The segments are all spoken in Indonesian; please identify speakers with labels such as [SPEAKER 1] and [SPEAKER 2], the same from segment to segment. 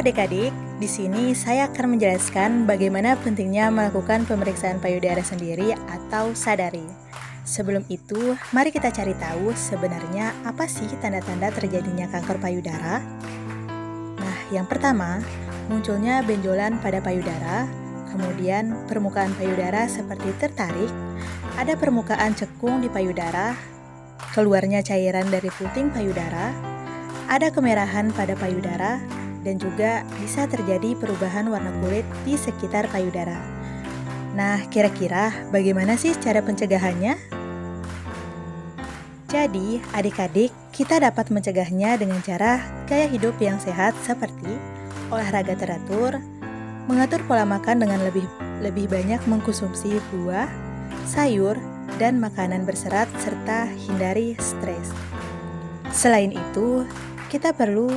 [SPEAKER 1] adik-adik, di sini saya akan menjelaskan bagaimana pentingnya melakukan pemeriksaan payudara sendiri atau sadari. Sebelum itu, mari kita cari tahu sebenarnya apa sih tanda-tanda terjadinya kanker payudara. Nah, yang pertama, munculnya benjolan pada payudara, kemudian permukaan payudara seperti tertarik, ada permukaan cekung di payudara, keluarnya cairan dari puting payudara, ada kemerahan pada payudara, dan juga bisa terjadi perubahan warna kulit di sekitar payudara. Nah, kira-kira bagaimana sih cara pencegahannya? Jadi, adik-adik, kita dapat mencegahnya dengan cara gaya hidup yang sehat seperti olahraga teratur, mengatur pola makan dengan lebih banyak mengkonsumsi buah, sayur, dan makanan berserat serta hindari stres. Selain itu, kita perlu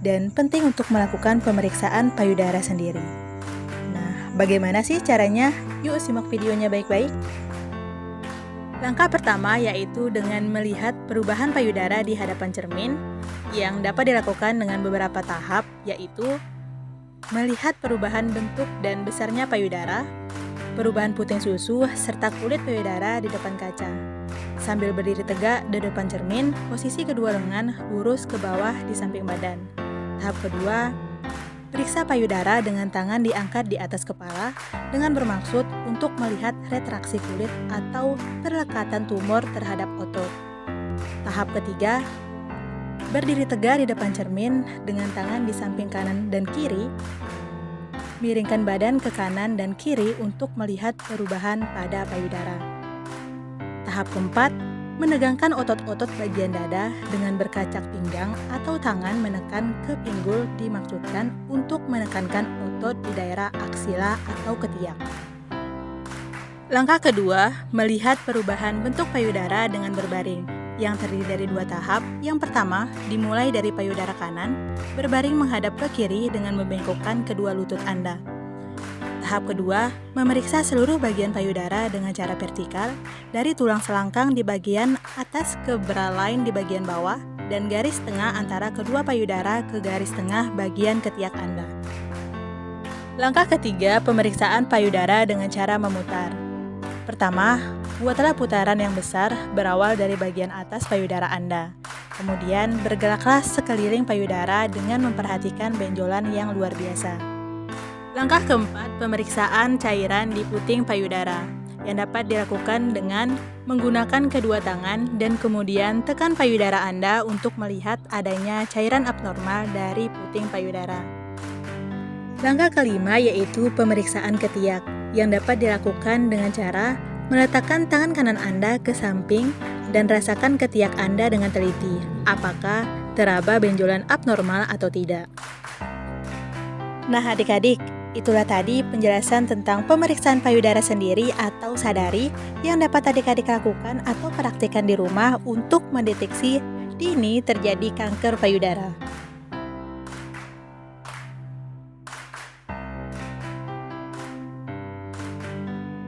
[SPEAKER 1] dan penting untuk melakukan pemeriksaan payudara sendiri. Nah, bagaimana sih caranya? Yuk simak videonya baik-baik. Langkah pertama yaitu dengan melihat perubahan payudara di hadapan cermin yang dapat dilakukan dengan beberapa tahap, yaitu melihat perubahan bentuk dan besarnya payudara, perubahan puting susu, serta kulit payudara di depan kaca. Sambil berdiri tegak di depan cermin, posisi kedua lengan lurus ke bawah di samping badan. Tahap kedua, periksa payudara dengan tangan diangkat di atas kepala dengan bermaksud untuk melihat retraksi kulit atau perlekatan tumor terhadap otot. Tahap ketiga, berdiri tegak di depan cermin dengan tangan di samping kanan dan kiri. Miringkan badan ke kanan dan kiri untuk melihat perubahan pada payudara. Tahap keempat, menegangkan otot-otot bagian dada dengan berkacak pinggang atau tangan menekan ke pinggul dimaksudkan untuk menekankan otot di daerah aksila atau ketiak. Langkah kedua, melihat perubahan bentuk payudara dengan berbaring yang terdiri dari dua tahap. Yang pertama, dimulai dari payudara kanan, berbaring menghadap ke kiri dengan membengkokkan kedua lutut Anda. Tahap kedua, memeriksa seluruh bagian payudara dengan cara vertikal, dari tulang selangkang di bagian atas ke bra line di bagian bawah, dan garis tengah antara kedua payudara ke garis tengah bagian ketiak Anda. Langkah ketiga, pemeriksaan payudara dengan cara memutar. Pertama, buatlah putaran yang besar berawal dari bagian atas payudara Anda. Kemudian, bergeraklah sekeliling payudara dengan memperhatikan benjolan yang luar biasa. Langkah keempat, pemeriksaan cairan di puting payudara yang dapat dilakukan dengan menggunakan kedua tangan dan kemudian tekan payudara Anda untuk melihat adanya cairan abnormal dari puting payudara. Langkah kelima yaitu pemeriksaan ketiak yang dapat dilakukan dengan cara meletakkan tangan kanan Anda ke samping dan rasakan ketiak Anda dengan teliti, apakah teraba benjolan abnormal atau tidak. Nah adik-adik, itulah tadi penjelasan tentang pemeriksaan payudara sendiri atau sadari yang dapat adik-adik lakukan atau praktikkan di rumah untuk mendeteksi dini terjadi kanker payudara.